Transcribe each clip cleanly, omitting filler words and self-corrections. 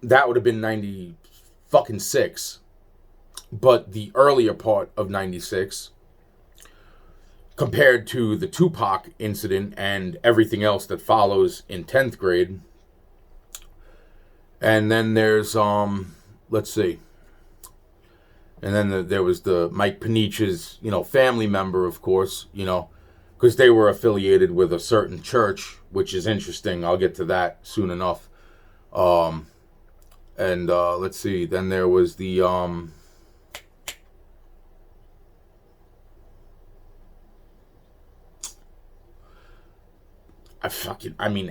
that would have been 90 fucking 6. But the earlier part of 96, compared to the Tupac incident and everything else that follows in 10th grade. And then there's, let's see. And then there was the Mike Panich's, family member, of course, because they were affiliated with a certain church, which is interesting. I'll get to that soon enough. And let's see. Then there was the,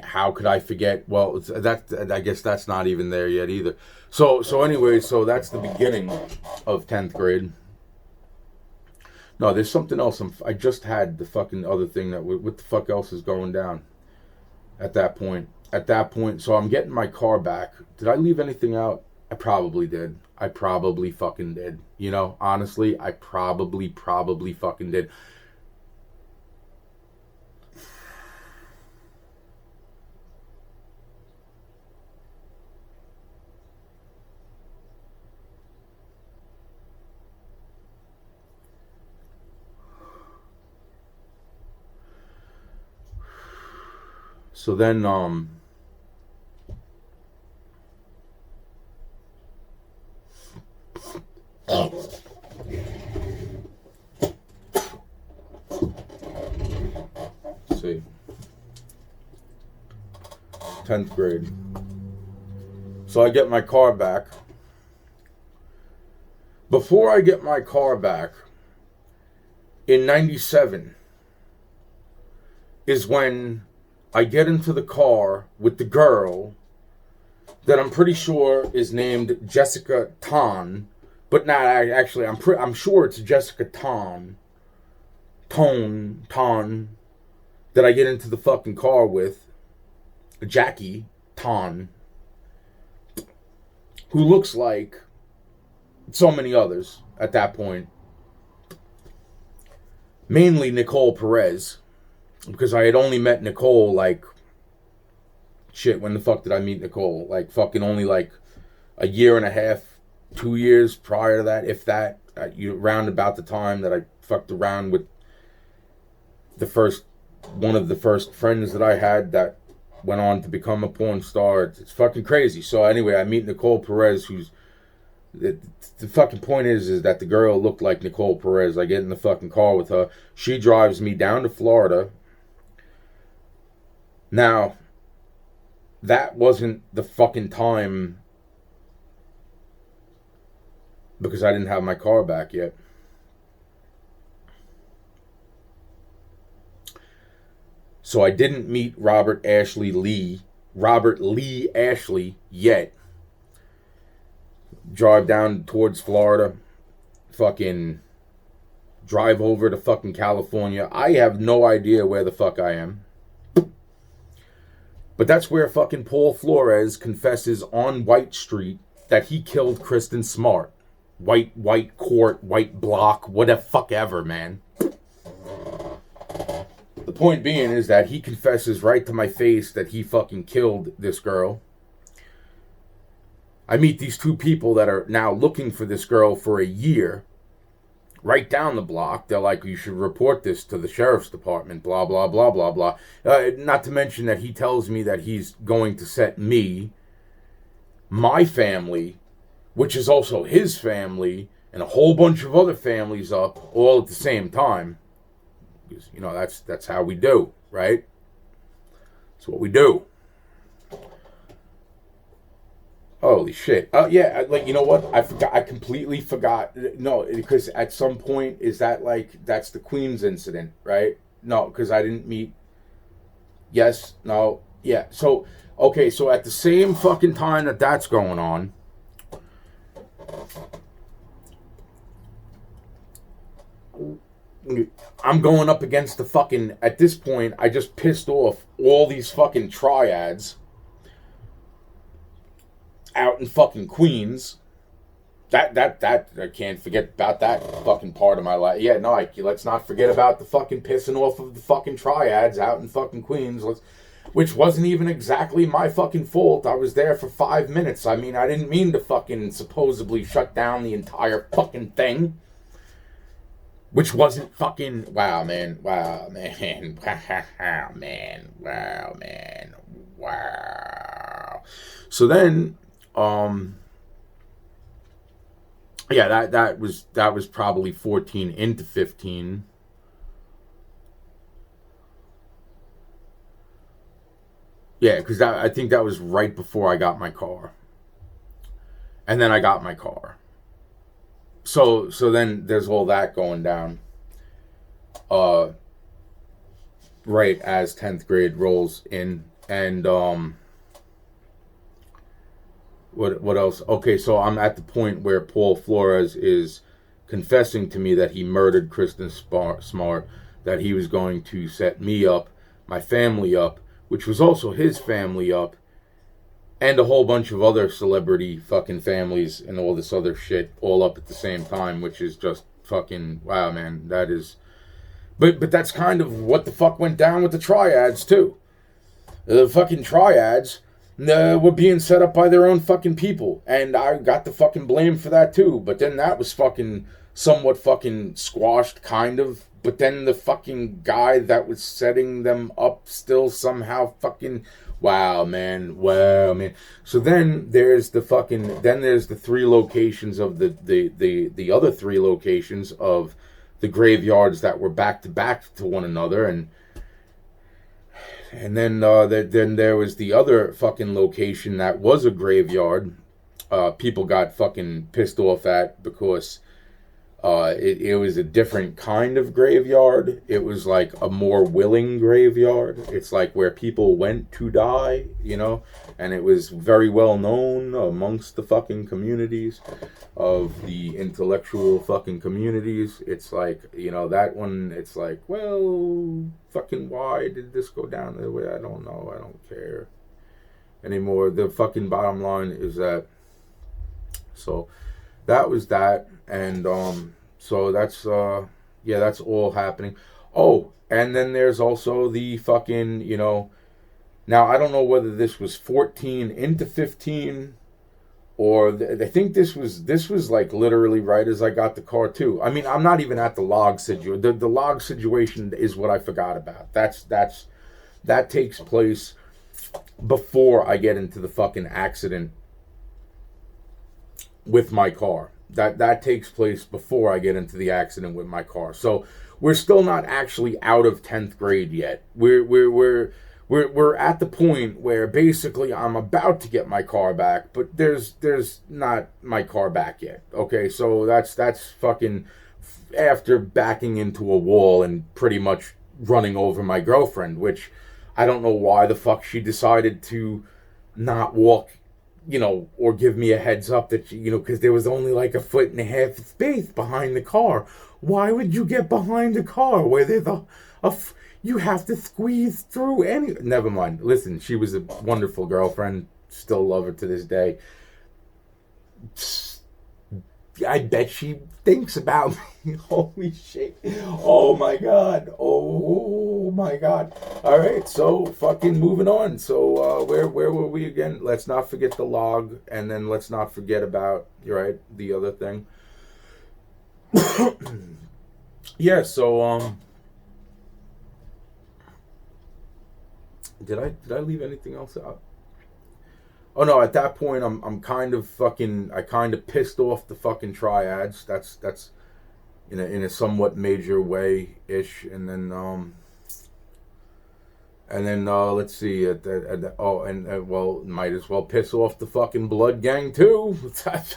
how could I forget? Well, I guess that's not even there yet either. So anyway, so that's the beginning of 10th grade. No, there's something else. I just had the fucking other thing that, what the fuck else is going down at that point? So I'm getting my car back. Did I leave anything out? I probably did. I probably fucking did. Honestly, I probably fucking did. So then, let's see, 10th grade. So I get my car back. Before I get my car back, in 97, is when I get into the car with the girl that I'm pretty sure is named Jessica Ton, but not actually. I'm sure it's Jessica Ton, that I get into the fucking car with, Jackie Ton, who looks like so many others at that point, mainly Nicole Perez. Because I had only met Nicole, when the fuck did I meet Nicole? Fucking only a year and a half, 2 years prior to that, if that, around about the time that I fucked around with one of the first friends that I had that went on to become a porn star. It's fucking crazy. So anyway, I meet Nicole Perez, the fucking point is that the girl looked like Nicole Perez. I get in the fucking car with her. She drives me down to Florida. Now, that wasn't the fucking time because I didn't have my car back yet. So I didn't meet Robert Lee Ashley yet. Drive down towards Florida. Fucking drive over to fucking California. I have no idea where the fuck I am. But that's where fucking Paul Flores confesses on White Street that he killed Kristen Smart. White court, white block, whatever fuck ever, man. The point being is that he confesses right to my face that he fucking killed this girl. I meet these two people that are now looking for this girl for a year. Right down the block, they're like, you should report this to the sheriff's department, blah, blah, blah, blah, blah. Not to mention that he tells me that he's going to set me, my family, which is also his family, and a whole bunch of other families up all at the same time. Because, that's how we do, right? That's what we do. Holy shit. Yeah, you know what? I completely forgot. No, because at some point, is that that's the Queens incident, right? No, because I didn't meet. Yes, no, yeah. So, okay, so at the same fucking time that's going on, I'm going up against the fucking, at this point, I just pissed off all these fucking triads out in fucking Queens. That I can't forget about that fucking part of my life. Yeah, no, let's not forget about the fucking pissing off of the fucking triads out in fucking Queens. which wasn't even exactly my fucking fault. I was there for 5 minutes. I mean, I didn't mean to fucking supposedly shut down the entire fucking thing. Which wasn't fucking... Wow, man. Wow, man. Wow, man. Wow, man. Wow. So then, yeah, that was probably 14 into 15. Yeah, because I think that was right before I got my car. And then I got my car. So then there's all that going down. Right as 10th grade rolls in. And what else? Okay, so I'm at the point where Paul Flores is confessing to me that he murdered Kristen Smart, that he was going to set me up, my family up, which was also his family up, and a whole bunch of other celebrity fucking families and all this other shit all up at the same time, which is just fucking, wow, man, that is... But that's kind of what the fuck went down with the triads, too. The fucking triads were being set up by their own fucking people, and I got the fucking blame for that, too, but then that was fucking somewhat fucking squashed, kind of. But then the fucking guy that was setting them up still somehow fucking... Wow, man. Wow, man. So then there's the fucking... Then there's the 3 locations of the other 3 locations of the graveyards that were back to back to one another. And then there was the other fucking location that was a graveyard. People got fucking pissed off at because... It was a different kind of graveyard. It was like a more willing graveyard. It's like where people went to die, you know, and it was very well known amongst the fucking communities of the intellectual fucking communities. It's like, you know, that one, it's like, well, fucking why did this go down that way? I don't know. I don't care anymore. The fucking bottom line is that, so that was that. And so that's yeah, that's all happening. Oh, and then there's also the fucking, you know, now I don't know whether this was 14 into 15 or I think this was like literally right as I got the car too. I mean, I'm not even at the log situation. The log situation is what I forgot about. That takes place before I get into the fucking accident with my car. That takes place before I get into the accident with my car. So we're still not actually out of 10th grade yet. We're at the point where basically I'm about to get my car back, but there's not my car back yet. Okay, so that's fucking after backing into a wall and pretty much running over my girlfriend, which I don't know why the fuck she decided to not walk, you know, or give me a heads up that, you know, because there was only like 1.5 feet space behind the car. Why would you get behind the car where there's you have to squeeze through any... Never mind. Listen, she was a wonderful girlfriend. Still love her to this day. I bet she thinks about me. Holy shit. Oh my god. Oh my god. Alright, so fucking moving on. So where were we again? Let's not forget the log, and then let's not forget about, right, the other thing. Yeah, so did I leave anything else out? Oh no, at that point I'm kind of fucking, I kind of pissed off the fucking triads. That's in a somewhat major way ish. And then let's see well, might as well piss off the fucking blood gang too.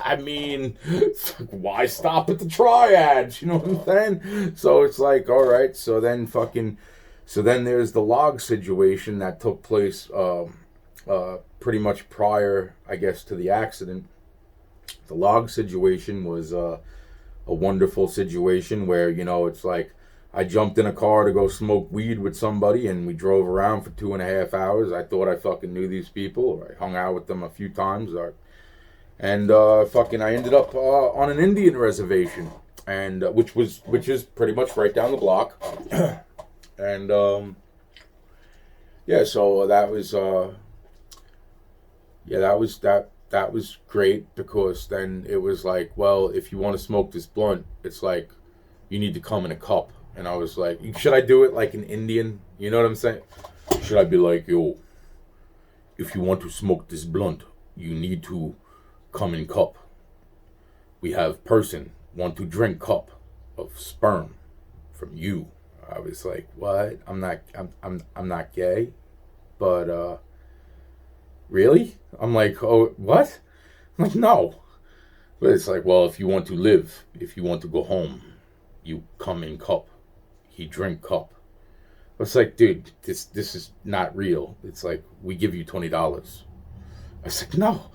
I mean, why stop at the triads? You know what I'm saying? So it's like, all right. So then there's the log situation that took place pretty much prior, I guess, to the accident. The log situation was a wonderful situation where, you know, it's like I jumped in a car to go smoke weed with somebody, and we drove around for 2.5 hours. I thought I fucking knew these people. I hung out with them a few times, and I ended up on an Indian reservation, and which is pretty much right down the block, and yeah, so that was yeah, that was great because then it was like, well, if you want to smoke this blunt, it's like you need to come in a cup. And I was like, should I do it like an Indian? You know what I'm saying? Should I be like, yo, if you want to smoke this blunt, you need to come in cup. We have person want to drink cup of sperm from you. I was like, what? I'm not gay, but really? I'm like, oh, what? I'm like, no. But it's like, well, if you want to live, if you want to go home, you come in cup. He drink cup. It's like, dude, this is not real. It's like, we give you $20. I was like, no.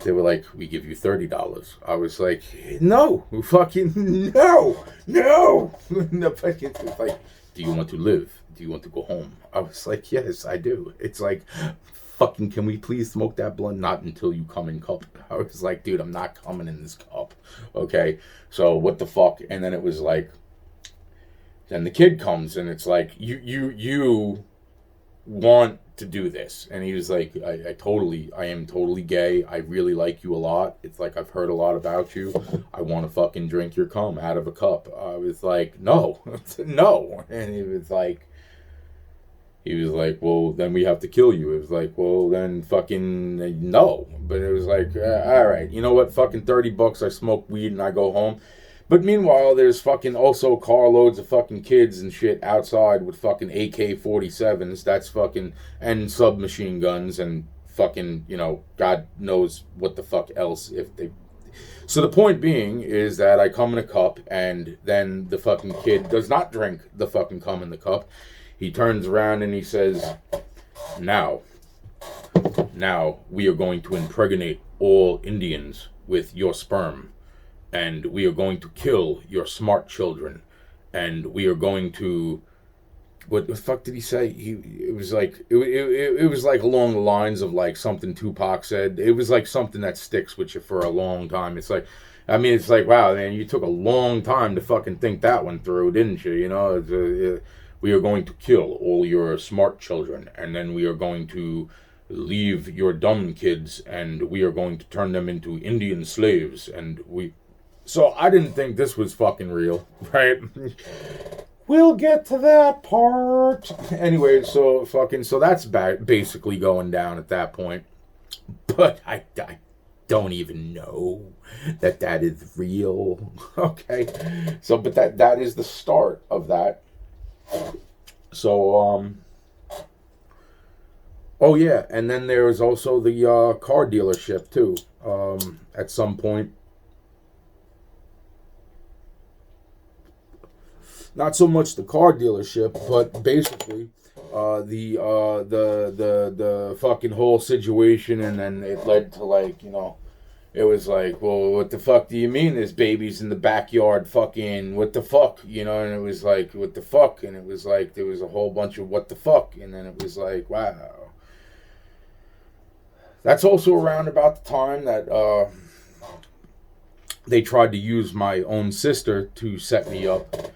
They were like, we give you $30. I was like, no, fucking no, no. No, fucking, it's like, do you want to live? Do you want to go home? I was like, yes, I do. It's like, fucking, can we please smoke that blunt? Not until you come in cup. I was like, dude, I'm not coming in this cup. Okay, so what the fuck? And then it was like, then the kid comes and it's like, you want to do this. And he was like, I am totally gay. I really like you a lot. It's like, I've heard a lot about you. I want to fucking drink your cum out of a cup. I was like, no, no. And he was like, well, then we have to kill you. It was like, well, then fucking no. But it was like, all right, you know what? Fucking $30. I smoke weed and I go home. But meanwhile, there's fucking also carloads of fucking kids and shit outside with fucking AK-47s. That's fucking, and submachine guns and fucking, God knows what the fuck else if they. So the point being is that I come in a cup and then the fucking kid does not drink the fucking cum in the cup. He turns around and he says, now we are going to impregnate all Indians with your sperm. And we are going to kill your smart children, and we are going to. What the fuck did he say? It was like it was like along the lines of like something Tupac said. It was like something that sticks with you for a long time. It's like, I mean, it's like, wow, man, you took a long time to fucking think that one through, didn't you? We are going to kill all your smart children, and then we are going to leave your dumb kids, and we are going to turn them into Indian slaves, and we. So I didn't think this was fucking real, right? We'll get to that part. Anyway, so that's basically going down at that point. But I don't even know that is real. Okay. So, but that is the start of that. So, oh yeah, and then there was also the car dealership too. At some point. Not so much the car dealership, but basically the fucking whole situation, and then it led to like, it was like, well, what the fuck do you mean there's babies in the backyard? Fucking what the fuck, and it was like, what the fuck, and it was like there was a whole bunch of what the fuck, and then it was like, wow. That's also around about the time that they tried to use my own sister to set me up.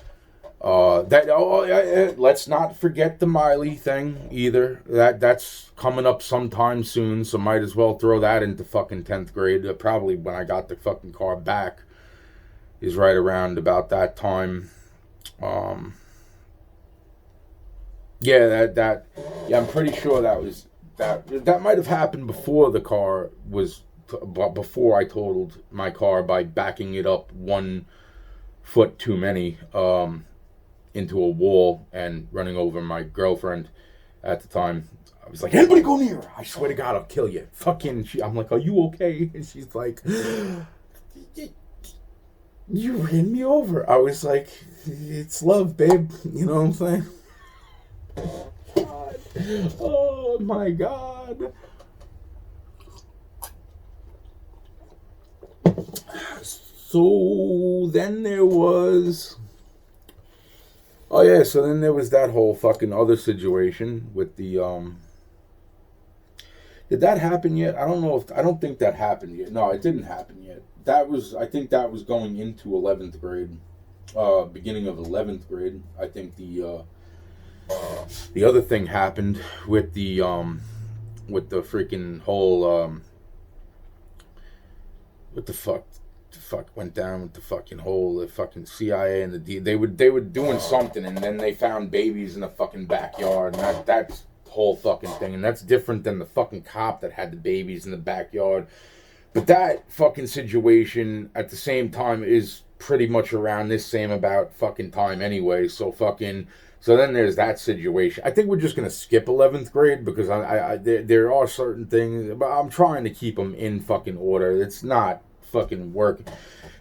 Let's not forget the Miley thing either. That's coming up sometime soon, so might as well throw that into fucking 10th grade. Probably when I got the fucking car back is right around about that time. Yeah, I'm pretty sure that might have happened before the car was, before I totaled my car by backing it up 1 foot too many, into a wall and running over my girlfriend at the time. I was like, anybody go near her? I swear to God, I'll kill you. Fucking, I'm like, are you okay? And she's like, you ran me over. I was like, it's love, babe. You know what I'm saying? God. Oh my God. So then there was. Oh yeah, so then there was that whole fucking other situation with the Did that happen yet? I don't think that happened yet. No, it didn't happen yet. I think that was going into 11th grade. Beginning of 11th grade. I think the other thing happened with the freaking whole what the fuck went down with the fucking whole the fucking CIA and the they were doing something, and then they found babies in the fucking backyard, and that's whole fucking thing, and that's different than the fucking cop that had the babies in the backyard. But that fucking situation at the same time is pretty much around this same about fucking time anyway. So then there's that situation. I think we're just gonna skip 11th grade because there are certain things, but I'm trying to keep them in fucking order. It's not fucking working.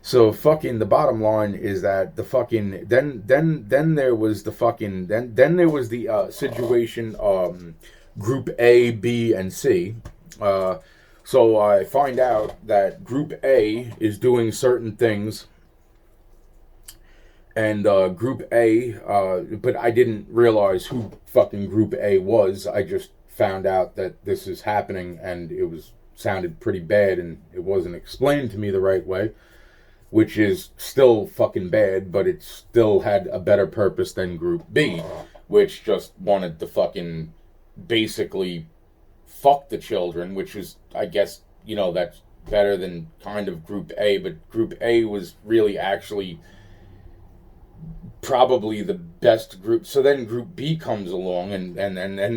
So fucking the bottom line is that the fucking then there was the fucking then there was the situation group A, B, and C. So I find out that Group A is doing certain things, and Group A, but I didn't realize who fucking Group A was. I just found out that this is happening, and it sounded pretty bad, and it wasn't explained to me the right way, which is still fucking bad, but it still had a better purpose than Group B, which just wanted to fucking basically fuck the children, which is, I guess, that's better than kind of Group A, but Group A was really actually probably the best group. So then Group B comes along, and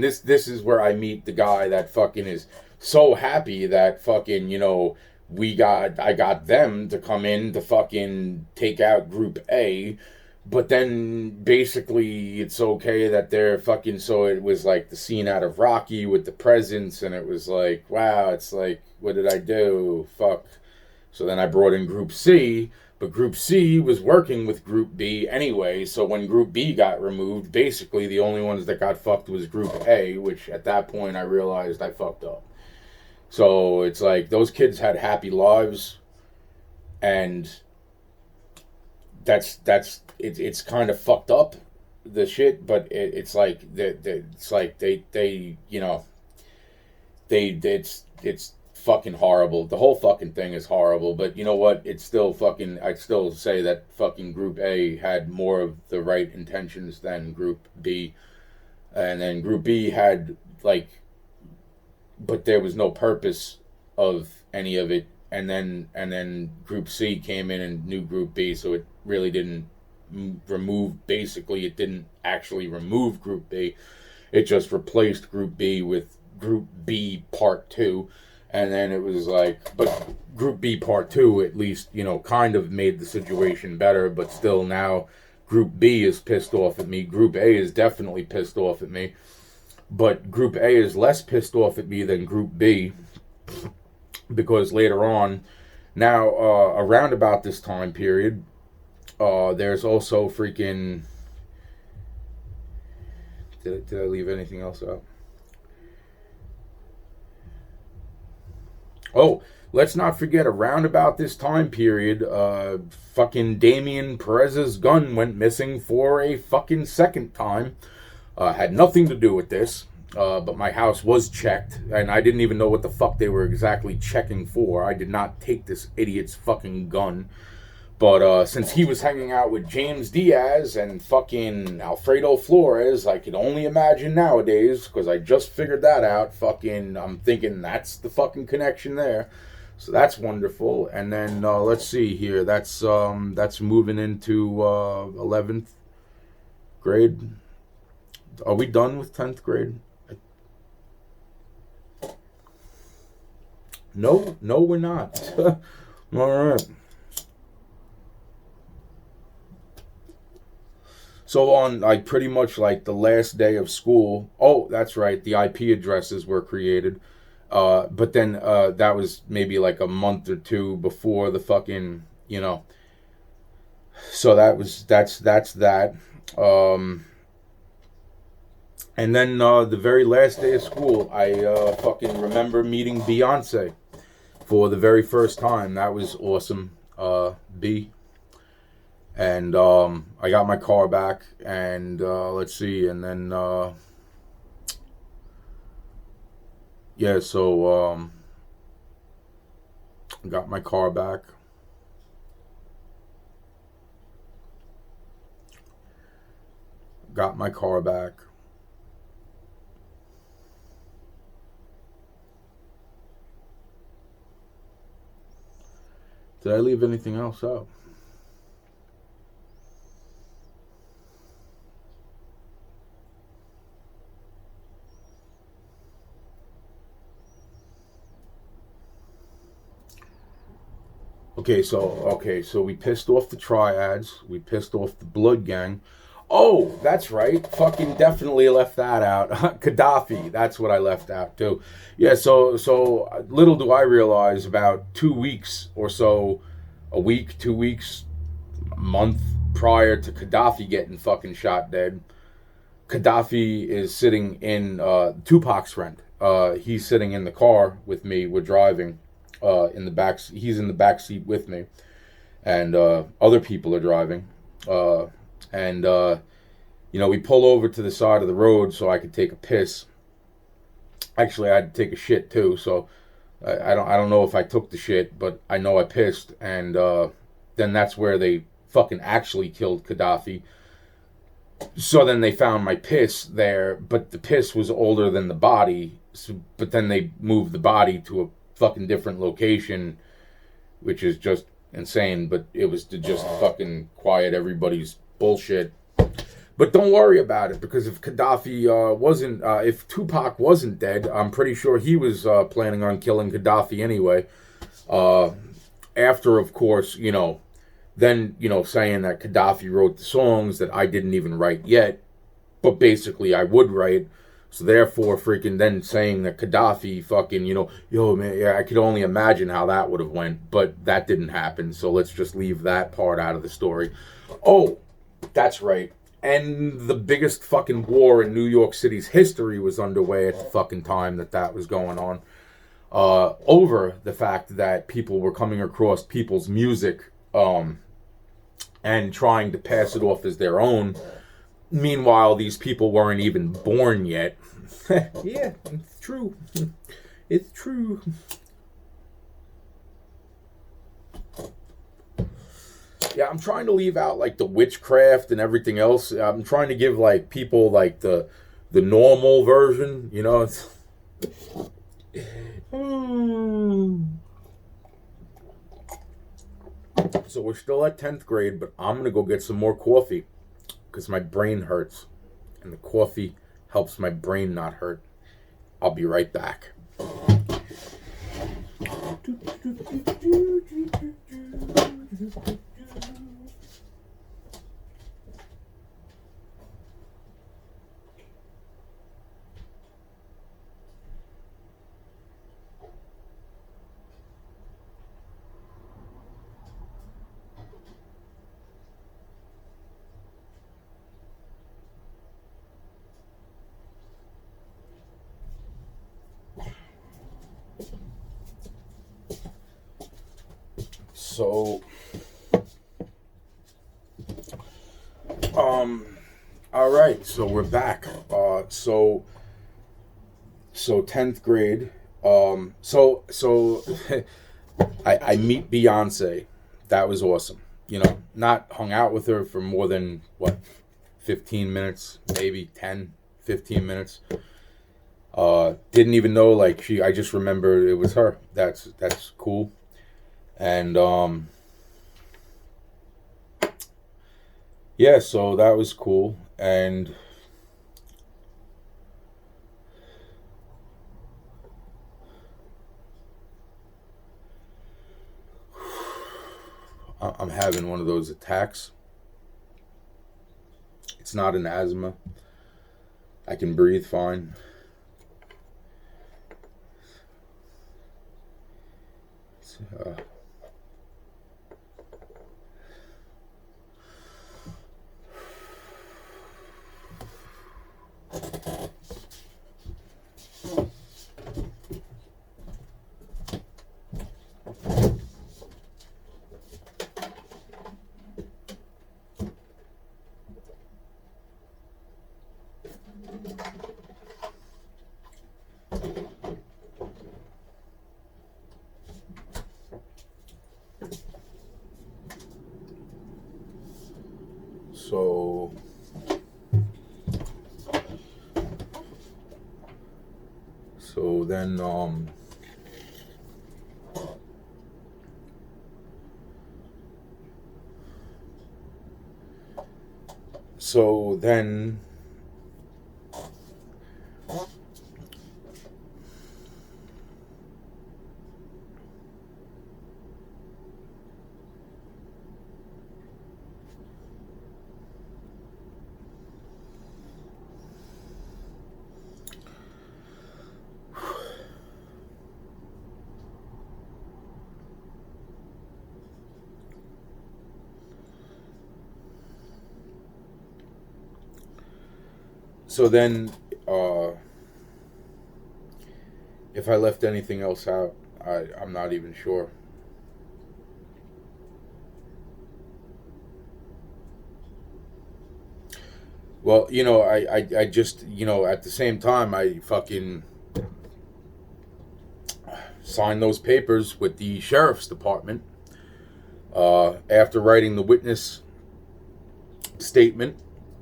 this is where I meet the guy that fucking is so happy that fucking, I got them to come in to fucking take out Group A. But then basically it's okay that they're fucking, so it was like the scene out of Rocky with the presents, and it was like, wow, it's like, what did I do? Fuck. So then I brought in Group C, but Group C was working with Group B anyway, so when Group B got removed, basically the only ones that got fucked was Group A, which at that point I realized I fucked up. So it's like those kids had happy lives, and it's kind of fucked up, the shit, but it's like it's fucking horrible. The whole fucking thing is horrible, but you know what? It's still fucking. I'd still say that fucking Group A had more of the right intentions than Group B, and then Group B had but there was no purpose of any of it. And then Group C came in and knew Group B, so it really didn't remove. Basically, it didn't actually remove Group B. It just replaced Group B with Group B Part 2. And then it was like, but Group B Part 2 at least, kind of made the situation better, but still now Group B is pissed off at me. Group A is definitely pissed off at me. But Group A is less pissed off at me than Group B, because later on, now around about this time period, there's also freaking. Did I leave anything else out? Oh, let's not forget, around about this time period, fucking Damian Perez's gun went missing for a fucking second time. Had nothing to do with this. But my house was checked, and I didn't even know what the fuck they were exactly checking for. I did not take this idiot's fucking gun. But since he was hanging out with James Diaz and fucking Alfredo Flores, I could only imagine nowadays, because I just figured that out. Fucking, I'm thinking that's the fucking connection there. So that's wonderful. And then let's see here. That's moving into 11th grade. Are we done with 10th grade? No, we're not. All right. So on pretty much the last day of school. Oh, that's right. The IP addresses were created. But then that was maybe a month or two before the fucking, So that's that. And then the very last day of school, I fucking remember meeting Beyonce for the very first time. That was awesome. B. And I got my car back, and let's see, and then so got my car back. Got my car back. Did I leave anything else out? Okay, so we pissed off the triads. We pissed off the blood gang. Oh, that's right. Fucking definitely left that out. Gaddafi. That's what I left out too. Yeah. So little do I realize, about 2 weeks or so, a week, 2 weeks, a month prior to Gaddafi getting fucking shot dead, Gaddafi is sitting in Tupac's friend. He's sitting in the car with me. We're driving. In the back, he's in the back seat with me, and other people are driving. And we pull over to the side of the road so I could take a piss. Actually, I had to take a shit too, so I don't know if I took the shit, but I know I pissed, and then that's where they fucking actually killed Gaddafi. So then they found my piss there, but the piss was older than the body. But then they moved the body to a fucking different location, which is just insane. But it was to just fucking quiet everybody's bullshit. But don't worry about it, because if Gaddafi if Tupac wasn't dead, I'm pretty sure he was planning on killing Gaddafi anyway. After, of course, then, saying that Gaddafi wrote the songs that I didn't even write yet, but basically I would write. So therefore, freaking then saying that Gaddafi fucking, yo, man, yeah, I could only imagine how that would have went, but that didn't happen. So let's just leave that part out of the story. Oh, that's right. And the biggest fucking war in New York City's history was underway at the fucking time that was going on. Over the fact that people were coming across people's music and trying to pass it off as their own. Meanwhile, these people weren't even born yet. Yeah, it's true. It's true. Yeah, I'm trying to leave out like the witchcraft and everything else. I'm trying to give like people like the normal version, It's... So we're still at 10th grade, but I'm going to go get some more coffee because my brain hurts, and the coffee helps my brain not hurt. I'll be right back. So, all right, so we're back. So 10th grade. So I meet Beyonce. That was awesome. Not hung out with her for more than 15 minutes, maybe 10, 15 minutes. Didn't even know I just remember it was her. That's cool. And yeah, so that was cool. And I'm having one of those attacks. It's not an asthma. I can breathe fine. So then So then, so then, uh, if I left anything else out, I'm not even sure. Well, I just, at the same time, I fucking signed those papers with the sheriff's department after writing the witness statement,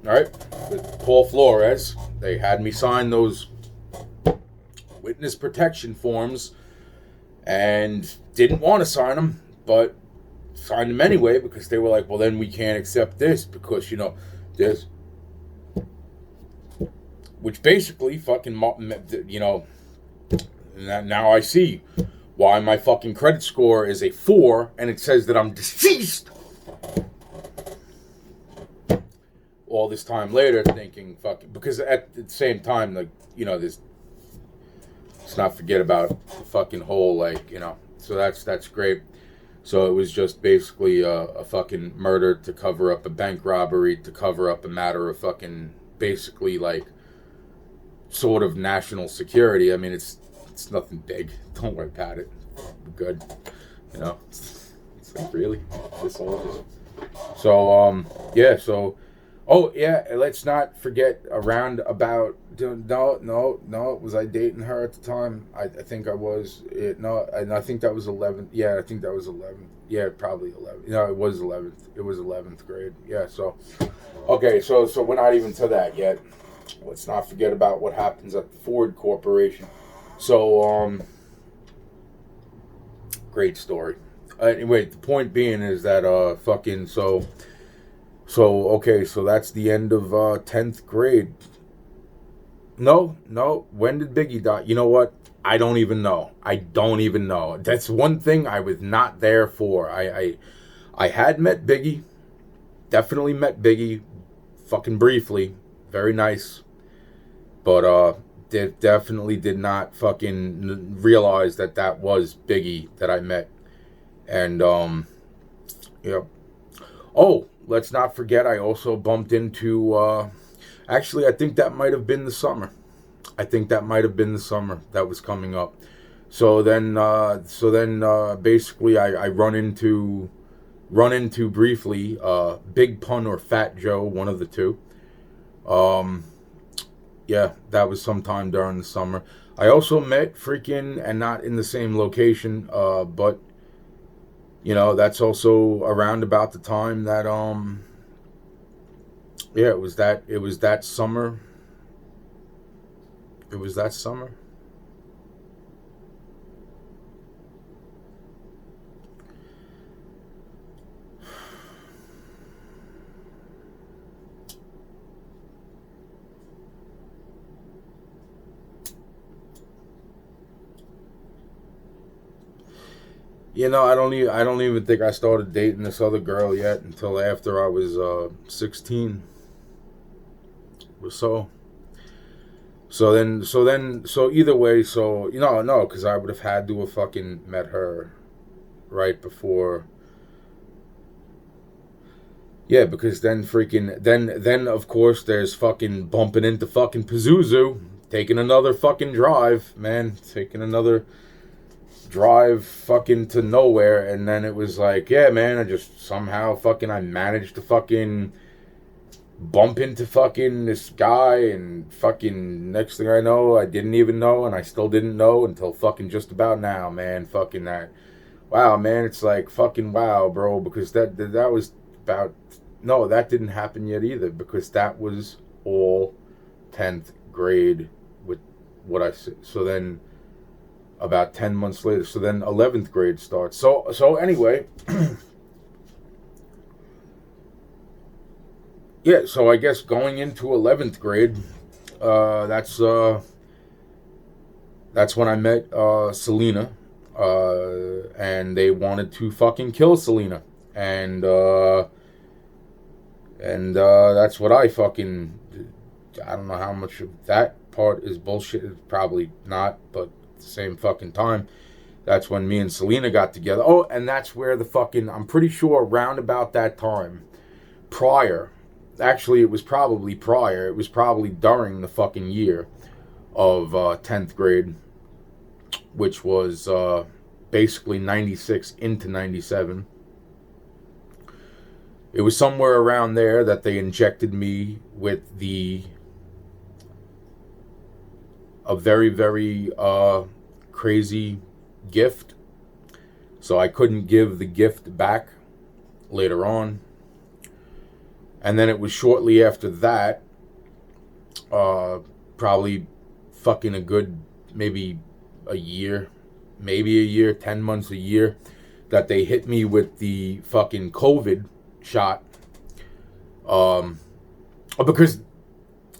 all right, with Paul Flores. They had me sign those witness protection forms and didn't want to sign them, but signed them anyway because they were like, well, then we can't accept this because, there's, which basically fucking, now I see why my fucking credit score is a 4 and it says that I'm deceased. All this time later, thinking fucking, because at the same time, like, this, let's not forget about the fucking whole, like, so that's great. So it was just basically a fucking murder to cover up a bank robbery, to cover up a matter of fucking, basically, like, sort of national security. I mean, it's nothing big. Don't worry about it. We're good. It's like, really? This all is. So, yeah, so, oh, yeah, let's not forget around about, no, was I dating her at the time? I think I was. No, and I think that was 11th. Yeah, I think that was 11th. Yeah, probably 11th. No, it was 11th. It was 11th grade. Yeah, so, okay, so we're not even to that yet. Let's not forget about what happens at the Ford Corporation. So, great story. Anyway, the point being is that, fucking, so, okay, so that's the end of, 10th grade. No, when did Biggie die? You know what? I don't even know. That's one thing I was not there for. I had met Biggie. Definitely met Biggie. Fucking briefly. Very nice. But, definitely did not fucking realize that was Biggie that I met. And, yep. Oh, let's not forget I also bumped into, actually, I think that might have been the summer. That was coming up. So then, basically I run into briefly, Big Pun or Fat Joe, one of the two. Yeah, that was sometime during the summer. I also met freaking, and not in the same location, but, that's also around about the time that, yeah, it was that summer. I don't even think I started dating this other girl yet until after I was 16 or so. So either way, no, because I would have had to have fucking met her right before. Yeah, because then of course there's fucking bumping into fucking Pazuzu, taking another fucking drive, man, taking another drive fucking to nowhere, and then it was like, yeah, man, I just somehow fucking I managed to fucking bump into fucking this guy, and fucking next thing I know, I didn't even know, and I still didn't know until fucking just about now, man. Fucking that, wow, man, it's like fucking wow, bro, because that was about, no, that didn't happen yet either, because that was all 10th grade with what I said. So then about 10 months later, so then 11th grade starts. So anyway, yeah, so I guess going into 11th grade, uh, that's uh, that's when I met Selena, and they wanted to fucking kill Selena, and that's what I fucking. I don't know how much of that part is bullshit. It's probably not, but at the same fucking time, that's when me and Selena got together. Oh, and that's where the fucking. I'm pretty sure around about that time, prior. Actually, it was probably prior. It was probably during the fucking year of 10th grade, which was basically 96 into 97. It was somewhere around there that they injected me with a very, very crazy gift. So I couldn't give the gift back later on. And then it was shortly after that, probably fucking a good maybe a year, 10 months, a year, that they hit me with the fucking COVID shot. Because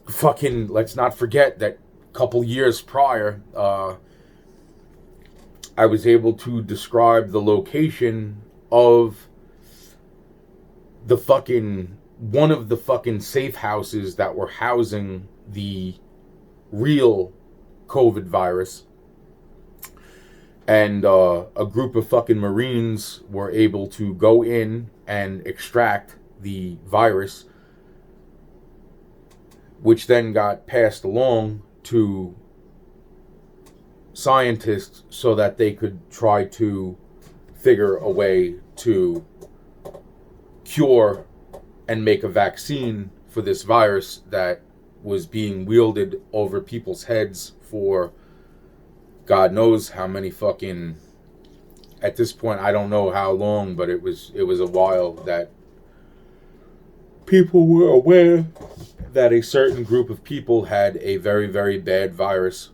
fucking, let's not forget that a couple years prior, I was able to describe the location of the fucking one of the fucking safe houses that were housing the real COVID virus. And a group of fucking Marines were able to go in and extract the virus, which then got passed along to scientists so that they could try to figure a way to cure and make a vaccine for this virus that was being wielded over people's heads for God knows how many fucking, at this point I don't know how long, but it was a while that people were aware that a certain group of people had a very, very bad virus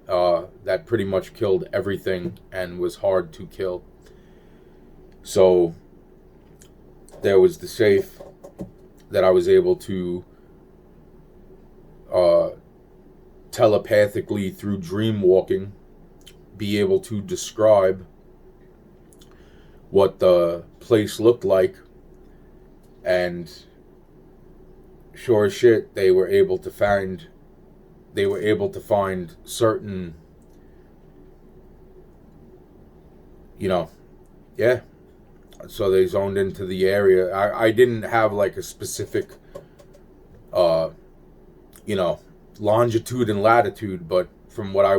that pretty much killed everything and was hard to kill. So there was the safe that I was able to telepathically, through dream walking, be able to describe what the place looked like, and sure as shit, they were able to find certain, yeah. So they zoned into the area. I didn't have like a specific longitude and latitude, but from what I